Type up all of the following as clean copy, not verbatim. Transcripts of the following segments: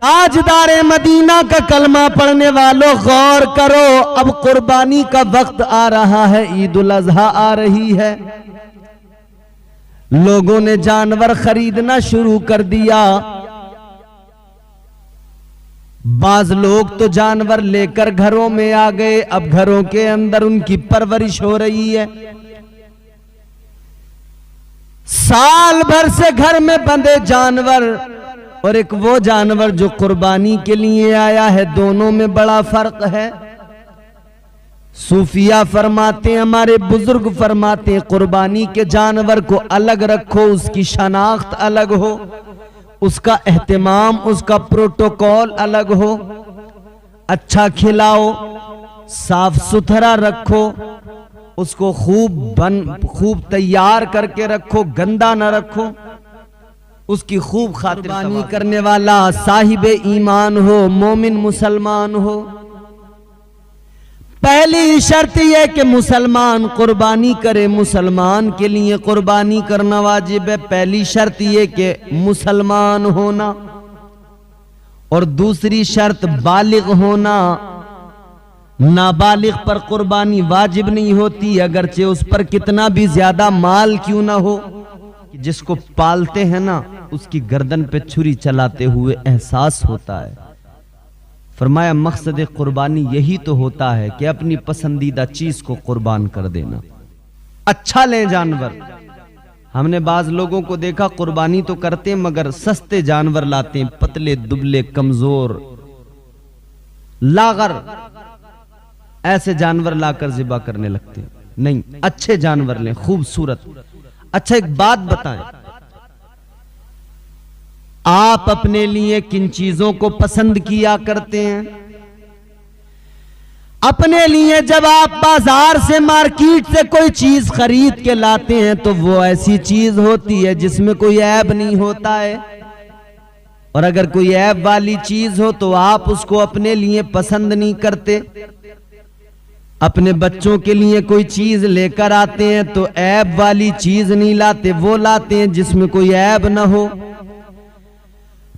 ताजदारे Medina का कलमा पढ़ने वालों गौर करो, अब कुर्बानी का वक्त आ रहा है, ईद उल अजहा आ रही है। लोगों ने जानवर खरीदना शुरू कर दिया। बाज लोग तो जानवर लेकर घरों में आ गए, अब घरों के अंदर उनकी परवरिश हो रही है। साल भर से घर में बंधे जानवर और एक वो जानवर जो कुर्बानी के लिए आया है, दोनों में बड़ा फर्क है। सूफिया फरमाते हैं, हमारे बुजुर्ग फरमाते हैं, कुर्बानी के जानवर को अलग रखो, उसकी शनाख्त अलग हो, उसका एहतमाम, उसका प्रोटोकॉल अलग हो। अच्छा खिलाओ, साफ सुथरा रखो, उसको खूब तैयार करके रखो, गंदा न रखो, उसकी खूब खातिरदारी करने वाला साहिबे ईमान हो, मोमिन मुसलमान हो। पहली शर्त यह कि मुसलमान कुर्बानी करे, मुसलमान के लिए कुर्बानी करना वाजिब है। पहली शर्त यह कि मुसलमान होना, और दूसरी शर्त बालिग होना। नाबालिग पर कुर्बानी वाजिब नहीं होती, अगरचे उस पर कितना भी ज्यादा माल क्यों ना हो। जिसको पालते हैं ना, उसकी गर्दन पे छुरी चलाते हुए एहसास होता है। फरमाया मकसद कुर्बानी यही तो होता है कि अपनी पसंदीदा चीज को कुर्बान कर देना। अच्छा लें जानवर। हमने बाज लोगों को देखा कुर्बानी तो करते हैं मगर सस्ते जानवर लाते हैं, पतले दुबले कमजोर लागर, ऐसे जानवर लाकर जिबा करने लगते हैं। नहीं, अच्छे जानवर लें, खूबसूरत। अच्छा एक बात बताएं, आप अपने लिए किन चीजों को पसंद किया करते हैं? अपने लिए जब आप बाजार से, मार्केट से कोई चीज खरीद के लाते हैं तो वो ऐसी चीज होती है जिसमें कोई ऐब नहीं होता है, और अगर कोई ऐब वाली चीज हो तो आप उसको अपने लिए पसंद नहीं करते। अपने बच्चों के लिए कोई चीज लेकर आते हैं तो ऐब वाली चीज नहीं लाते, वो लाते हैं जिसमें कोई ऐब ना हो।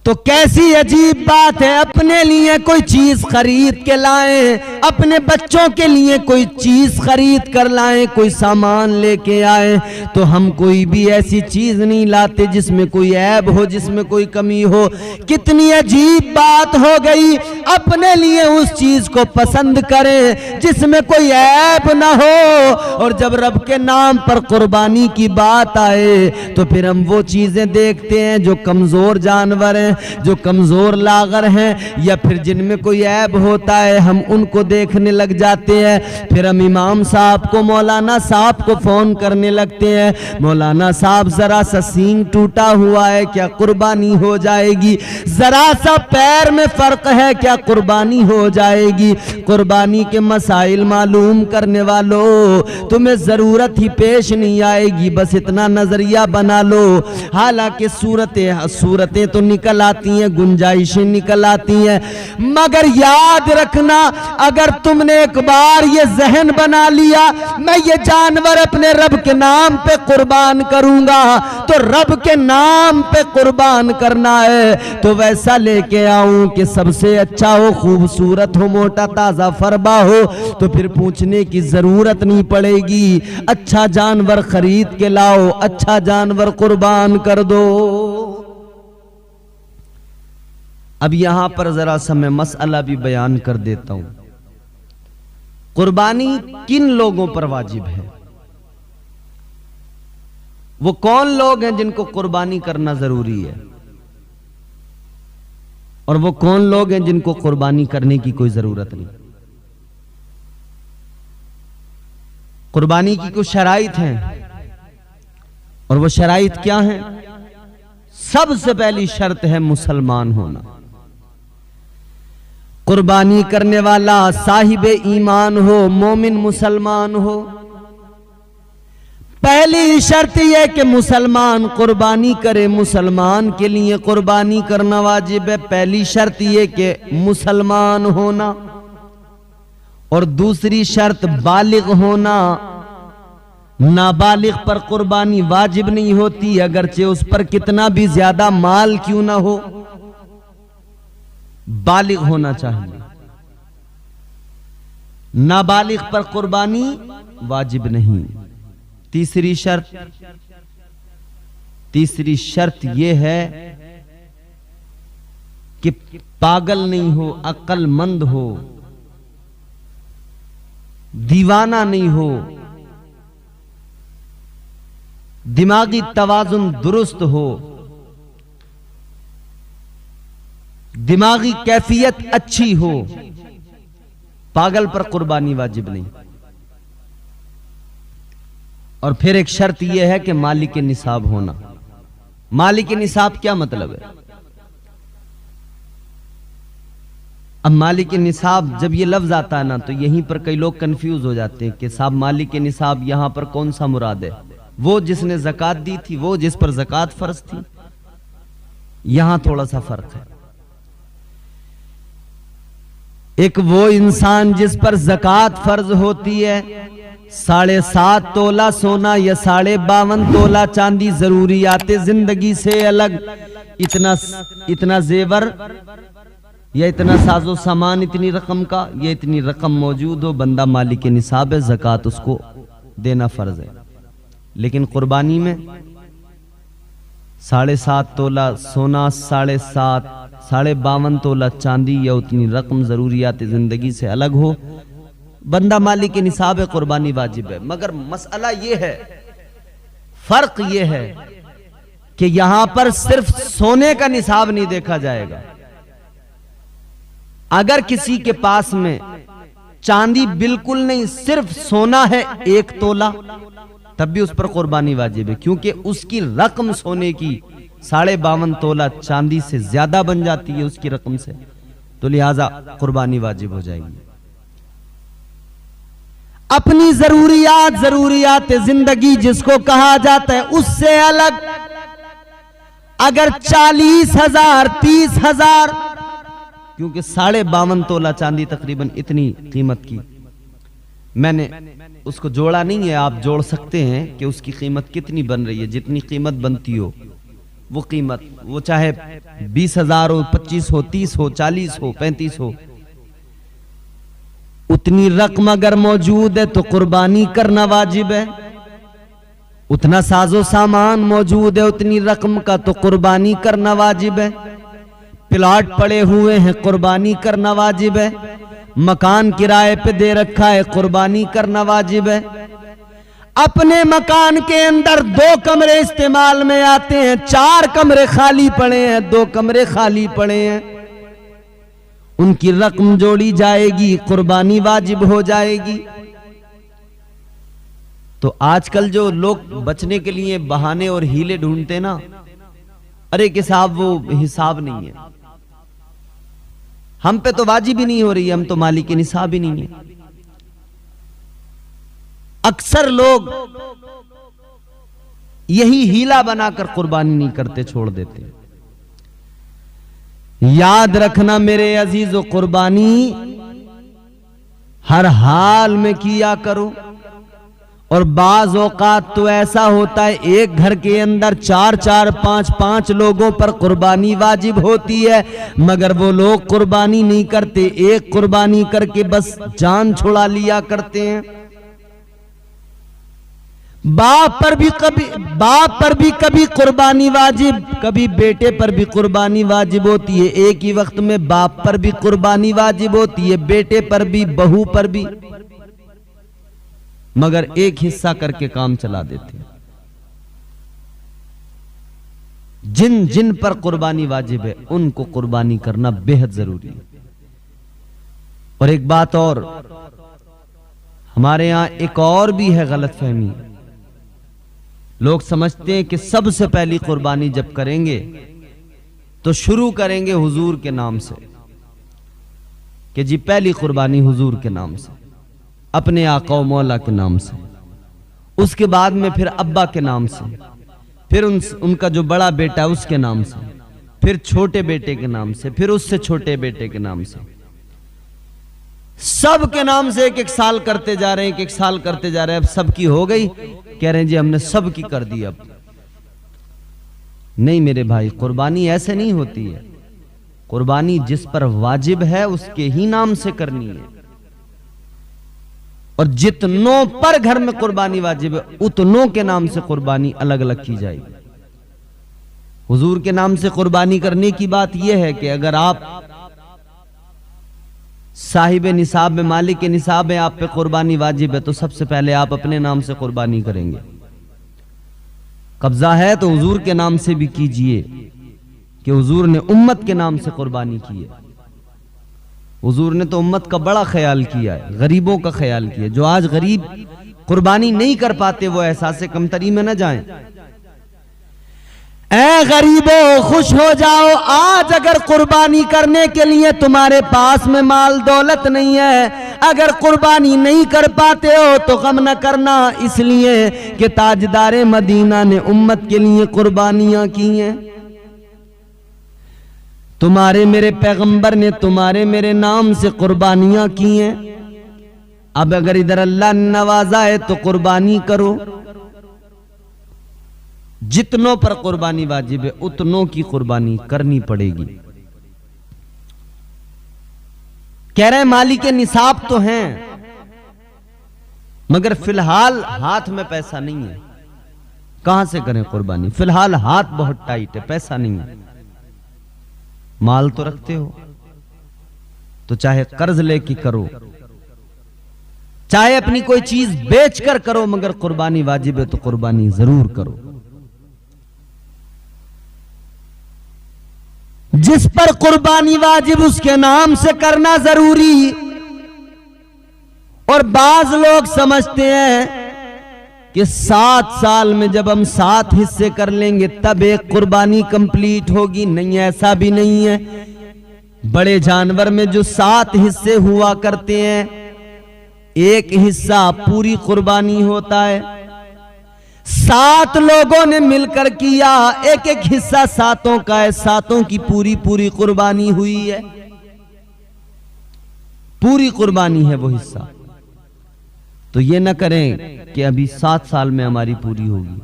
तो कैसी अजीब बात है, अपने लिए कोई चीज खरीद के लाएं, अपने बच्चों के लिए कोई चीज खरीद कर लाएं, कोई सामान लेके आए, तो हम कोई भी ऐसी चीज नहीं लाते जिसमें कोई ऐब हो, जिसमें कोई कमी हो। कितनी अजीब बात हो गई, अपने लिए उस चीज को पसंद करें जिसमें कोई ऐब ना हो, और जब रब के नाम पर कुर्बानी की बात आए तो फिर हम वो चीजें देखते हैं जो कमजोर जानवर हैं, जो कमजोर लागर हैं, या फिर जिनमें कोई ऐब होता है, हम उनको देखने लग जाते हैं। फिर हम इमाम साहब को, मौलाना साहब को फोन करने लगते हैं, मौलाना साहब जरा सा सींग टूटा हुआ है, क्या कुर्बानी हो जाएगी? जरा सा पैर में फर्क है, क्या कुर्बानी हो जाएगी? कुर्बानी के मसाइल मालूम करने वालों, तुम्हें जरूरत ही पेश नहीं आएगी, बस इतना नजरिया बना लो। हालांकि सूरतें तो निकल आती हैं, गुंजाइशें निकल आती हैं, मगर याद रखना, अगर तुमने एक बार ये जहन बना लिया मैं ये जानवर अपने रब के नाम पे कुर्बान करूंगा, तो रब के नाम पे कुर्बान करना है तो वैसा लेके आऊं कि सबसे अच्छा हो, खूबसूरत हो, मोटा ताजा फरबा हो, तो फिर पूछने की जरूरत नहीं पड़ेगी। अच्छा जानवर खरीद के लाओ, अच्छा जानवर कुर्बान कर दो। अब यहां पर जरा सा मैं मसला भी बयान कर देता हूं, कुर्बानी किन लोगों पर वाजिब है? वो कौन लोग हैं जिनको कुर्बानी करना जरूरी है, और वो कौन लोग हैं जिनको कुर्बानी करने की कोई जरूरत नहीं? कुर्बानी की कुछ शराइत हैं, और वो शराइत क्या हैं? सबसे पहली शर्त है मुसलमान होना। कुर्बानी करने वाला साहिबे ईमान हो, मोमिन मुसलमान हो। पहली शर्त यह कि मुसलमान कुर्बानी करे, मुसलमान के लिए कुर्बानी करना वाजिब है। पहली शर्त यह कि मुसलमान होना, और दूसरी शर्त बालिग होना। नाबालिग पर कुर्बानी वाजिब नहीं होती, अगरचे उस पर कितना भी ज्यादा माल क्यों ना हो। बालिग होना चाहिए। नाबालिग पर कुर्बानी वाजिब नहीं। तीसरी शर्त यह है कि पागल नहीं हो, अक्लमंद हो, दीवाना नहीं हो, दिमागी तवाजुन दुरुस्त हो, दिमागी कैफियत अच्छी हो। पागल पर कुर्बानी वाजिब नहीं। और फिर एक शर्त यह है कि मालिक निसाब होना। मालिक निसाब क्या मतलब है? अब मालिक निसाब जब ये लफ्ज आता है ना, तो यहीं पर कई लोग कंफ्यूज हो जाते हैं कि साहब मालिक निसाब यहां पर कौन सा मुराद है? वो जिसने ज़कात दी थी, वो जिस पर ज़कात फर्ज थी? यहां थोड़ा सा फर्क है। एक वो इंसान जिस पर ज़कात फर्ज होती है, 7.5 तोला सोना या 52.5 तोला चांदी, जरूरियाते जिंदगी से अलग इतना जेवर या इतना साजो सामान, इतनी रकम का, ये इतनी रकम मौजूद हो, बंदा मालिक निसाब है, ज़कात उसको देना फर्ज है। लेकिन कुर्बानी में 7.5 तोला सोना, 52.5 तोला चांदी या उतनी रकम जरूरियात जिंदगी से अलग हो, बंदा मालिक निसाब है, कुर्बानी वाजिब है। मगर मसला ये है, फर्क ये है कि यहां पर सिर्फ सोने का निसाब नहीं देखा जाएगा। अगर किसी के पास में चांदी बिल्कुल नहीं, सिर्फ सोना है 1 तोला, तब भी उस पर कुर्बानी वाजिब है, क्योंकि उसकी रकम सोने की 52.5 तोला चांदी से ज्यादा बन जाती है उसकी रकम से, तो लिहाजा कुर्बानी वाजिब हो जाएगी। अपनी जरूरियात जिंदगी जिसको कहा जाता है, उससे अलग अगर 40,000 30,000, क्योंकि 52.5 तोला चांदी तकरीबन इतनी कीमत की, मैंने उसको जोड़ा नहीं है, आप जोड़ सकते हैं कि उसकी कीमत कितनी बन रही है। जितनी कीमत बनती हो वो कीमत, वो चाहे 20,000 हो, 25 हो, 30 हो, 40 हो, 35 हो, उतनी रकम अगर मौजूद है तो कुर्बानी करना वाजिब है। उतना साजो सामान मौजूद है उतनी रकम का, तो कुर्बानी करना वाजिब है। प्लॉट पड़े हुए हैं, कुर्बानी करना वाजिब है। मकान किराए पे दे रखा है, कुर्बानी करना वाजिब है। अपने मकान के अंदर 2 कमरे इस्तेमाल में आते हैं, 4 कमरे खाली पड़े हैं, 2 कमरे खाली पड़े हैं, उनकी रकम जोड़ी जाएगी, कुर्बानी वाजिब हो जाएगी। तो आजकल जो लोग बचने के लिए बहाने और हीले ढूंढते ना, अरे कि साहब वो हिसाब नहीं है, हम पे तो वाजिब ही नहीं हो रही है, हम तो मालिक निसाब ही नहीं है। अक्सर लोग यही हीला बनाकर कुर्बानी नहीं करते, छोड़ देते। याद रखना मेरे अजीजो, कुर्बानी हर हाल में किया करो। और बाज औकात तो ऐसा होता है, एक घर के अंदर 4-4 5-5 लोगों पर कुर्बानी वाजिब होती है, मगर वो लोग कुर्बानी नहीं करते, एक कुर्बानी करके बस जान छुड़ा लिया करते हैं। बाप पर भी कभी कुर्बानी वाजिब, कभी बेटे पर भी कुर्बानी वाजिब होती है। एक ही वक्त में बाप पर भी कुर्बानी वाजिब होती है, बेटे पर भी, बहू पर भी, मगर एक हिस्सा करके काम चला देते हैं। जिन जिन पर कुर्बानी वाजिब है उनको कुर्बानी करना बेहद जरूरी है। और एक बात और, हमारे यहां एक और भी है गलतफहमी। लोग समझते हैं कि सबसे पहली कुर्बानी जब करेंगे तो शुरू करेंगे हुजूर के नाम से, कि जी पहली कुर्बानी हुजूर के नाम से, अपने आका व मौला के नाम से, उसके बाद में फिर अब्बा के नाम से, फिर उनका जो बड़ा बेटा है उसके नाम से, फिर छोटे बेटे के नाम से, फिर उससे छोटे बेटे के नाम से, सब के नाम से एक एक साल करते जा रहे हैं, एक साल करते जा रहे हैं। अब सबकी हो गई, कह रहे हैं जी हमने सबकी कर दी। अब नहीं मेरे भाई, कुर्बानी ऐसे नहीं होती है। कुर्बानी जिस पर वाजिब है उसके ही नाम से करनी है, और जितनों पर घर में कुर्बानी वाजिब है उतनों के नाम से कुर्बानी अलग अलग की जाएगी। हुजूर के नाम से कुर्बानी करने की बात यह है कि अगर आप साहिब निसाब में, मालिक के निसाब में आप पे कुर्बानी वाजिब है, तो सबसे पहले आप अपने नाम से कुर्बानी करेंगे। कब्जा है तो हुजूर के नाम से भी कीजिए कि हुजूर ने उम्मत के नाम से कुर्बानी की है। हुजूर ने तो उम्मत का बड़ा ख्याल किया है, गरीबों का ख्याल किया। जो आज गरीब कुर्बानी नहीं कर पाते वो एहसास कमतरी में न जाएं। ऐ गरीबों खुश हो जाओ, आज अगर कुर्बानी करने के लिए तुम्हारे पास में माल दौलत नहीं है, अगर कुर्बानी नहीं कर पाते हो तो गम न करना, इसलिए कि ताजदारे मदीना ने उम्मत के लिए कुर्बानियां की हैं। तुम्हारे मेरे पैगंबर ने तुम्हारे मेरे नाम से कुर्बानियां की हैं। अब अगर इधर अल्लाह नवाजा है तो कुर्बानी करो। जितनों पर कुर्बानी वाजिब है उतनों की कुर्बानी करनी पड़ेगी। कह रहे हैं मालिक निसाब तो हैं, मगर फिलहाल हाथ में पैसा नहीं है, कहां से करें कुर्बानी? फिलहाल हाथ बहुत टाइट है, पैसा नहीं है। माल तो रखते हो तो चाहे कर्ज लेके करो, चाहे अपनी कोई चीज बेचकर करो, मगर कुर्बानी वाजिब है तो कुर्बानी जरूर करो। जिस पर कुर्बानी वाजिब उसके नाम से करना जरूरी। और बाज लोग समझते हैं कि 7 साल में जब हम 7 हिस्से कर लेंगे तब एक कुर्बानी कंप्लीट होगी। नहीं, ऐसा भी नहीं है। बड़े जानवर में जो 7 हिस्से हुआ करते हैं, एक हिस्सा पूरी कुर्बानी होता है। 7 लोगों ने मिलकर किया, एक एक हिस्सा 7 का है, 7 की पूरी पूरी कुर्बानी हुई है, पूरी कुर्बानी है वो हिस्सा। तो ये न करें कि अभी 7 साल में हमारी पूरी होगी।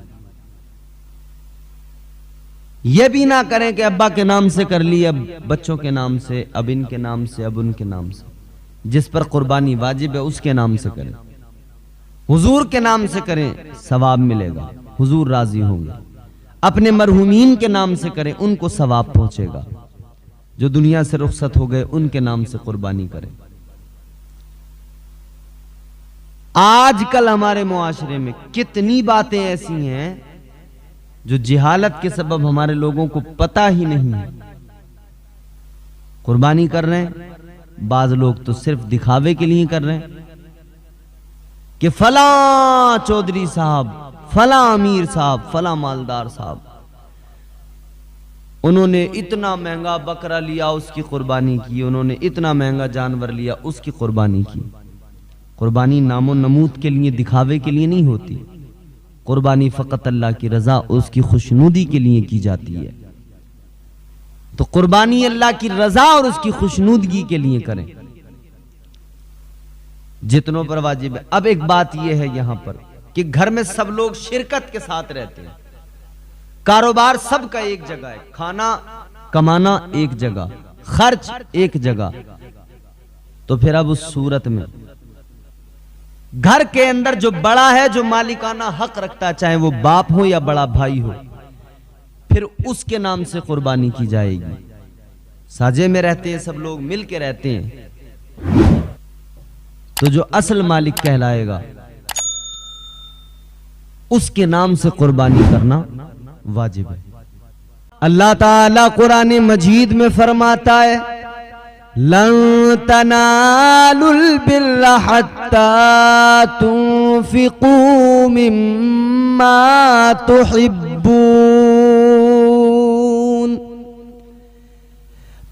ये भी ना करें कि अब्बा के नाम से कर ली, अब बच्चों के नाम से, अब इनके नाम से, अब उनके नाम से। जिस पर कुर्बानी वाजिब है उसके नाम से करें, हुजूर के नाम से करें, सवाब मिलेगा, हुजूर राजी होंगे। अपने मरहूमीन के नाम से करें, उनको सवाब पहुंचेगा। जो दुनिया से रुखसत हो गए उनके नाम से कुर्बानी करें। आजकल हमारे मुआशरे में कितनी बातें ऐसी हैं जो जिहालत के सबब हमारे लोगों को पता ही नहीं है। कुर्बानी कर रहे हैं, बाज लोग तो सिर्फ दिखावे के लिए कर रहे हैं कि फला चौधरी साहब, फला अमीर साहब, फला मालदार साहब, उन्होंने इतना महंगा बकरा लिया उसकी कुर्बानी की, उन्होंने इतना महंगा जानवर लिया उसकी कुर्बानी की। कुर्बानी नामो नमूद के लिए, दिखावे के लिए नहीं होती। कुर्बानी फकत अल्लाह की रजा और उसकी खुशनुदी के लिए की जाती है। तो कुर्बानी अल्लाह की रजा और उसकी खुशनुदगी के लिए करें, जितनों पर वाजिब है। अब एक बात यह है यहां पर कि घर में सब लोग शिरकत के साथ रहते हैं, कारोबार सबका एक जगह है, खाना कमाना एक जगह, खर्च एक जगह। तो फिर अब उस सूरत में घर के अंदर जो बड़ा है, जो मालिकाना हक रखता है, चाहे वो बाप हो या बड़ा भाई हो, फिर उसके नाम से कुर्बानी की जाएगी। साजे में रहते हैं सब लोग, मिल के रहते हैं, तो जो असल मालिक कहलाएगा उसके नाम से कुर्बानी करना वाजिब है। अल्लाह ताला कुरान मजीद में फरमाता है, लन तनालुल बिर्रा हत्ता तुनफिकू मिम्मा तुहिब्बून।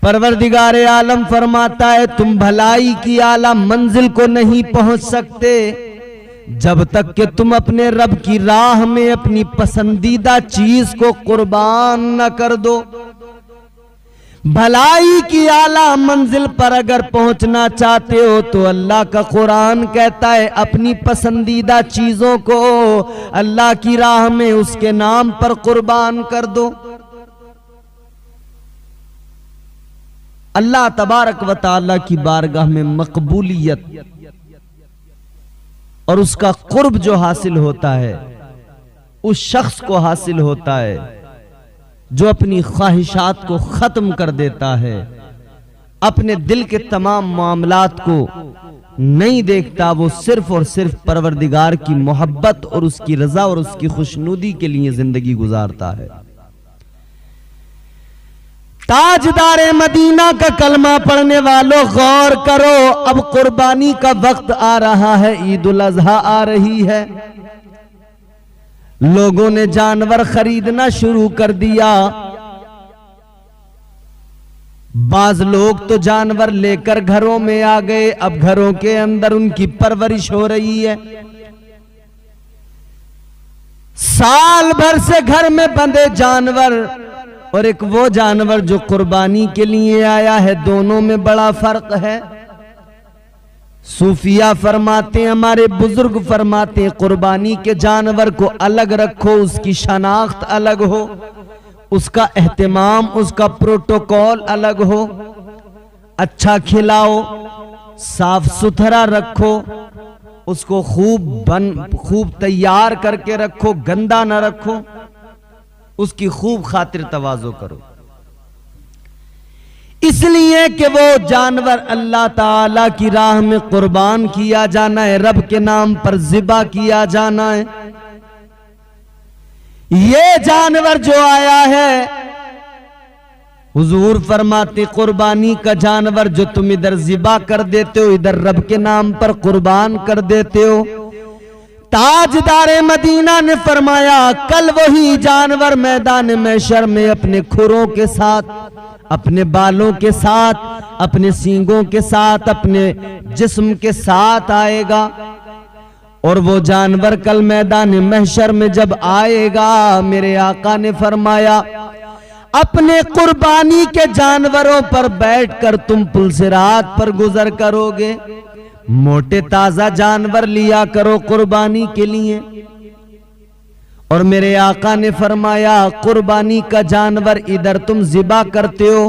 परवरदिगार आलम फरमाता है, तुम भलाई की आला मंजिल को नहीं पहुंच सकते जब तक कि तुम अपने रब की राह में अपनी पसंदीदा चीज को कुर्बान न कर दो। भलाई की आला मंजिल पर अगर पहुंचना चाहते हो तो अल्लाह का कुरान कहता है, अपनी पसंदीदा चीजों को अल्लाह की राह में उसके नाम पर कुर्बान कर दो। अल्लाह तबारक व तआला की बारगाह में मकबूलियत और उसका कुर्ब जो हासिल होता है उस शख्स को हासिल होता है जो अपनी ख्वाहिशात को खत्म कर देता है, अपने दिल के तमाम मामलात को नहीं देखता, वो सिर्फ और सिर्फ परवरदिगार की मोहब्बत और उसकी रजा और उसकी खुशनुदी के लिए जिंदगी गुजारता है। ताजदारे मदीना का कलमा पढ़ने वालों गौर करो, अब कुर्बानी का वक्त आ रहा है, ईद उल अजहा आ रही है। लोगों ने जानवर खरीदना शुरू कर दिया। बाज लोग तो जानवर लेकर घरों में आ गए, अब घरों के अंदर उनकी परवरिश हो रही है। साल भर से घर में बंधे जानवर और एक वो जानवर जो कुर्बानी के लिए आया है, दोनों में बड़ा फर्क है। सूफिया फरमाते हैं, हमारे बुजुर्ग फरमाते हैं, कुर्बानी के जानवर को अलग रखो, उसकी शनाख्त अलग हो, उसका एहतमाम, उसका प्रोटोकॉल अलग हो, अच्छा खिलाओ, साफ सुथरा रखो, उसको खूब तैयार करके रखो, गंदा ना रखो, उसकी खूब खातिर तवाज़ो करो, इसलिए कि वो जानवर अल्लाह ताला की राह में कुर्बान किया जाना है, रब के नाम पर ज़िबा किया जाना है। ये जानवर जो आया है, हुजूर फरमाते कुर्बानी का जानवर जो तुम इधर ज़िबा कर देते हो, इधर रब के नाम पर कुर्बान कर देते हो। ताजदारे मदीना ने फरमाया, कल वही जानवर मैदान महशर में अपने खुरों के साथ, अपने बालों के साथ, अपने सींगों के साथ, अपने जिस्म के साथ आएगा। और वो जानवर कल मैदान महशर में जब आएगा, मेरे आका ने फरमाया, अपने कुर्बानी के जानवरों पर बैठकर तुम पुलसिरात पर गुजर करोगे। मोटे ताजा जानवर लिया करो कुर्बानी के लिए। और मेरे आका ने फरमाया, कुर्बानी का जानवर इधर तुम ज़िबा करते हो,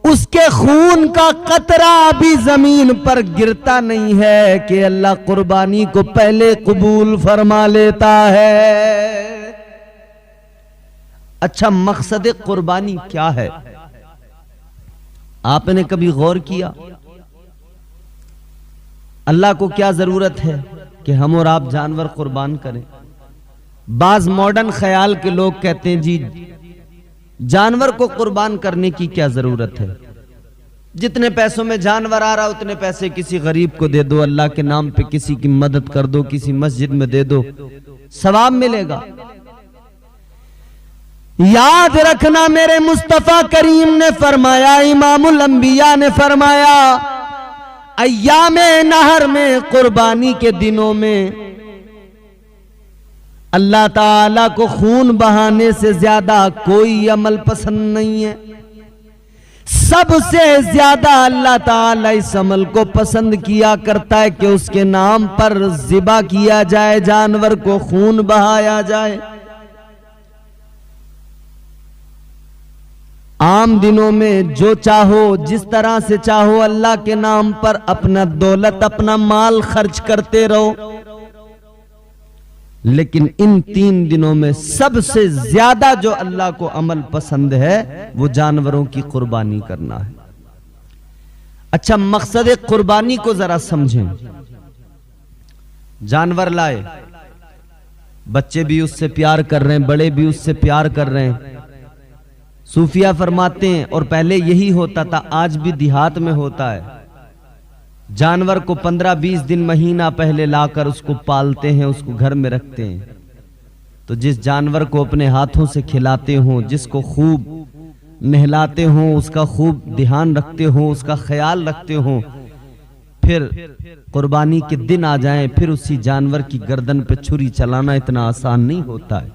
उसके खून का कतरा भी जमीन पर गिरता नहीं है कि अल्लाह कुर्बानी को पहले कबूल फरमा लेता है। अच्छा, मकसद कुर्बानी क्या है? आपने कभी गौर किया अल्लाह को क्या जरूरत है कि हम और आप जानवर कुर्बान करें? बाज मॉडर्न ख्याल के लोग कहते हैं जी जानवर को कुर्बान करने की क्या जरूरत है, जितने पैसों में जानवर आ रहा उतने पैसे किसी गरीब को दे दो, अल्लाह के नाम पे किसी की मदद कर दो, किसी मस्जिद में दे दो, सवाब मिलेगा। याद रखना, मेरे मुस्तफा करीम ने फरमाया, इमामुल अंबिया ने फरमाया, अय्यामे नहर में, कुर्बानी के दिनों में अल्लाह ताला को खून बहाने से ज्यादा कोई अमल पसंद नहीं है। सबसे ज्यादा अल्लाह ताला इस अमल को पसंद किया करता है कि उसके नाम पर ज़िबा किया जाए, जानवर को खून बहाया जाए। आम दिनों में जो चाहो, जिस तरह से चाहो, अल्लाह के नाम पर अपना दौलत, अपना माल खर्च करते रहो, लेकिन इन 3 दिनों में सबसे ज्यादा जो अल्लाह को अमल पसंद है वो जानवरों की कुर्बानी करना है। अच्छा, मकसद कुर्बानी को जरा समझें। जानवर लाए, बच्चे भी उससे प्यार कर रहे हैं, बड़े भी उससे प्यार कर रहे हैं। सूफिया फरमाते हैं, और पहले यही होता था, आज भी देहात में होता है, जानवर को 15-20 दिन, महीना पहले लाकर उसको पालते हैं, उसको घर में रखते हैं। तो जिस जानवर को अपने हाथों से खिलाते हो, जिसको खूब नहलाते हो, उसका खूब ध्यान रखते हो, उसका ख्याल रखते हो, फिर कुर्बानी के दिन आ जाएं, फिर उसी जानवर की गर्दन पे छुरी चलाना इतना आसान नहीं होता है।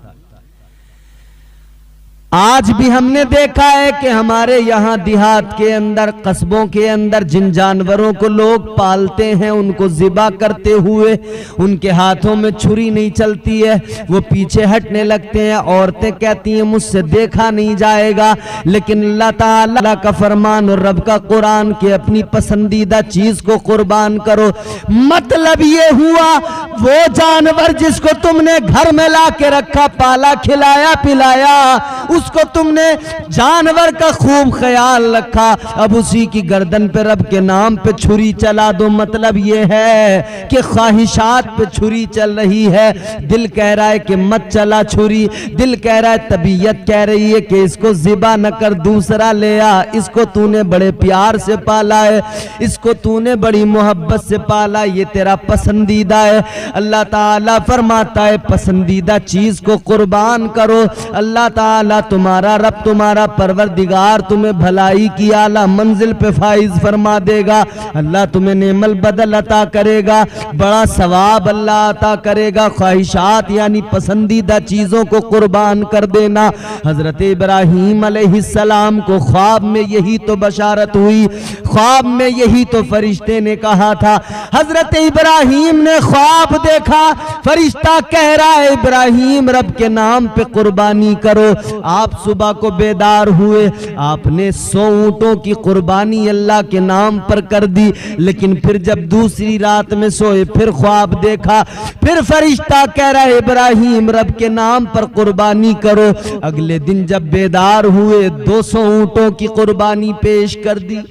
आज भी हमने देखा है कि हमारे यहाँ देहात के अंदर, कस्बों के अंदर जिन जानवरों को लोग पालते हैं उनको ज़िबा करते हुए उनके हाथों में छुरी नहीं चलती है, वो पीछे हटने लगते हैं। औरतें कहती हैं मुझसे देखा नहीं जाएगा, लेकिन अल्लाह ताला का फरमान और रब का कुरान के अपनी पसंदीदा चीज को कुर्बान करो। मतलब ये हुआ वो जानवर जिसको तुमने घर में ला के रखा, पाला, खिलाया, पिलाया, उसको तुमने जानवर का खूब ख्याल रखा, अब उसी की गर्दन पे रब के नाम पे छुरी चला दो। मतलब ये है कि ख्वाहिशात पे छुरी चल रही है। दिल कह रहा है कि मत चला छुरी, दिल कह रहा है, तबीयत कह रही है कि इसको ज़िबा न कर, दूसरा ले आ, इसको तूने बड़े प्यार से पाला है, इसको तूने बड़ी मोहब्बत से पाला, ये तेरा पसंदीदा है। अल्लाह ताला फरमाता है पसंदीदा चीज को कुर्बान करो। अल्लाह ताला तुम्हारा रब, तुम्हारा परवरदिगार तुम्हें भलाई की आला मंजिल पे फाइज फरमा देगा। अल्लाह तुम्हें नेमल बदल अता करेगा, बड़ा सवाब अल्लाह अता करेगा। ख्वाहिशात यानी पसंदीदा चीजों को कुर्बान कर देना। हजरत इब्राहीम अलैहिस्सलाम को ख्वाब में यही तो बशारत हुई, ख्वाब में यही तो फरिश्ते ने कहा था। हजरत इब्राहीम ने ख्वाब देखा, फरिश्ता कह रहा है इब्राहीम रब के नाम पे कुर्बानी करो। आप सुबह को बेदार हुए, आपने 100 ऊंटों की कुर्बानी अल्लाह के नाम पर कर दी, लेकिन फिर जब दूसरी रात में सोए फिर ख्वाब देखा, फिर फरिश्ता कह रहा है इब्राहीम रब के नाम पर कुर्बानी करो। अगले दिन जब बेदार हुए 200 ऊंटों की कुर्बानी पेश कर दी।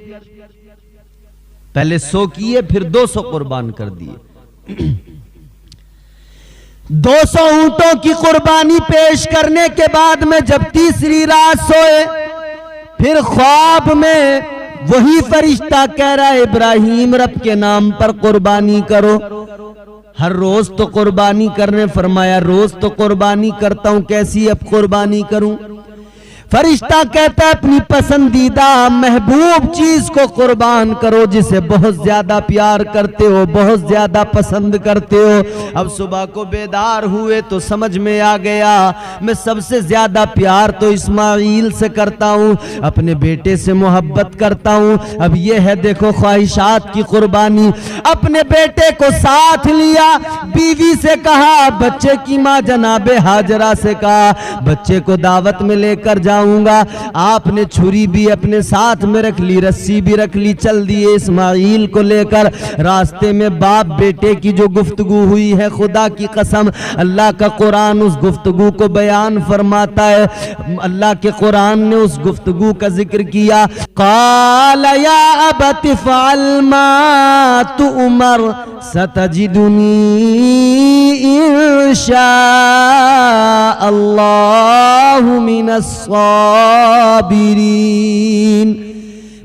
पहले 100 किए, फिर 200 कुर्बान कर दिए। 200 ऊंटों की कुर्बानी पेश करने के बाद में जब तीसरी रात सोए, फिर ख्वाब में वही फरिश्ता कह रहा है इब्राहीम रब के नाम पर कुर्बानी करो। हर रोज तो कुर्बानी करने फरमाया, रोज तो कुर्बानी करता हूं, कैसी अब कुर्बानी करूं? फरिश्ता कहता है अपनी पसंदीदा महबूब चीज को कुर्बान करो, जिसे बहुत ज्यादा प्यार करते हो, बहुत ज्यादा पसंद करते हो। अब सुबह को बेदार हुए तो समझ में आ गया मैं सबसे ज्यादा प्यार तो इस्माइल से करता हूँ, अपने बेटे से मोहब्बत करता हूँ। अब ये है देखो ख्वाहिशात की कुर्बानी। अपने बेटे को साथ लिया, बीवी से कहा, बच्चे की माँ जनाबे हाजरा से कहा बच्चे को दावत में लेकर जाऊंगा। आपने छुरी भी अपने साथ में रख ली, रस्सी भी रख ली, चल दिए इस्माइल को लेकर। रास्ते में बाप बेटे की जो गुफ्तगू हुई है, खुदा की कसम अल्लाह का कुरान उस गुफ्तगू को बयान फरमाता है। अल्लाह के कुरान ने उस गुफ्तगू का जिक्र किया, क़ाल या अबति फ़अल मा तुअमर सतजिदुनी इंशा अल्लाहु मिनस साबिरीन।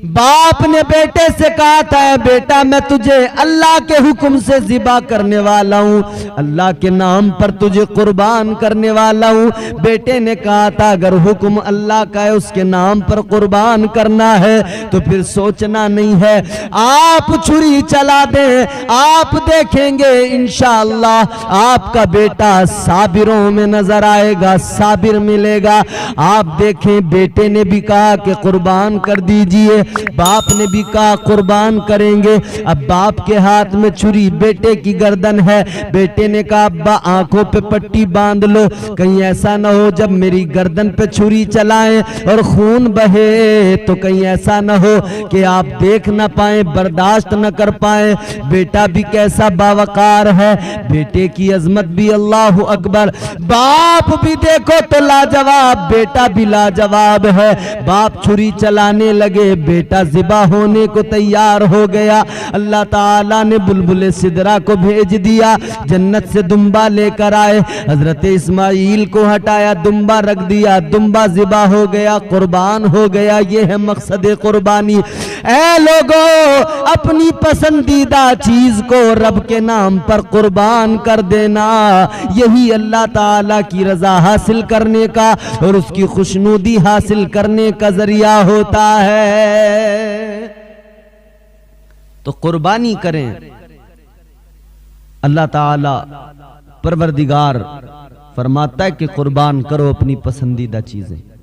बाप ने बेटे से कहा था, बेटा मैं तुझे अल्लाह के हुक्म से ज़िबा करने वाला हूँ, अल्लाह के नाम पर तुझे कुर्बान करने वाला हूँ। बेटे ने कहा था अगर हुक्म अल्लाह का है उसके नाम पर कुर्बान करना है तो फिर सोचना नहीं है, आप छुरी चला दें, आप देखेंगे इंशाअल्लाह आपका बेटा साबिरों में नजर आएगा, साबिर मिलेगा। आप देखें बेटे ने भी कहा कि कुर्बान कर दीजिए, बाप ने भी कहा कुर्बान करेंगे। अब बाप के हाथ में छुरी, बेटे की गर्दन है। बेटे ने कहा अब्बा आंखों पे पट्टी बांध लो, कहीं ऐसा ना हो जब मेरी गर्दन पे छुरी चलाएं और खून बहे तो कहीं ऐसा ना हो कि आप देख ना पाए, बर्दाश्त न कर पाए। बेटा भी कैसा बावकार है, बेटे की अजमत भी अल्लाह अकबर। बाप भी देखो तो लाजवाब, बेटा भी लाजवाब है। बाप छुरी चलाने लगे, बेटा ज़िबा होने को तैयार हो गया। अल्लाह ताला ने बुलबुल सिदरा को भेज दिया, जन्नत से दुम्बा लेकर आए, हजरत इस्माइल को हटाया, दुम्बा रख दिया, दुम्बा ज़िबा हो गया, कुर्बान हो गया। ये है मकसद कुर्बानी। ऐ लोगों, अपनी पसंदीदा चीज को रब के नाम पर कुर्बान कर देना, यही अल्लाह ताला की रजा हासिल करने का और उसकी खुशनुदी हासिल करने का जरिया होता है। तो कुर्बानी करें। अल्लाह ताला परवरदिगार फरमाता है कि कुर्बान करो अपनी पसंदीदा चीजें।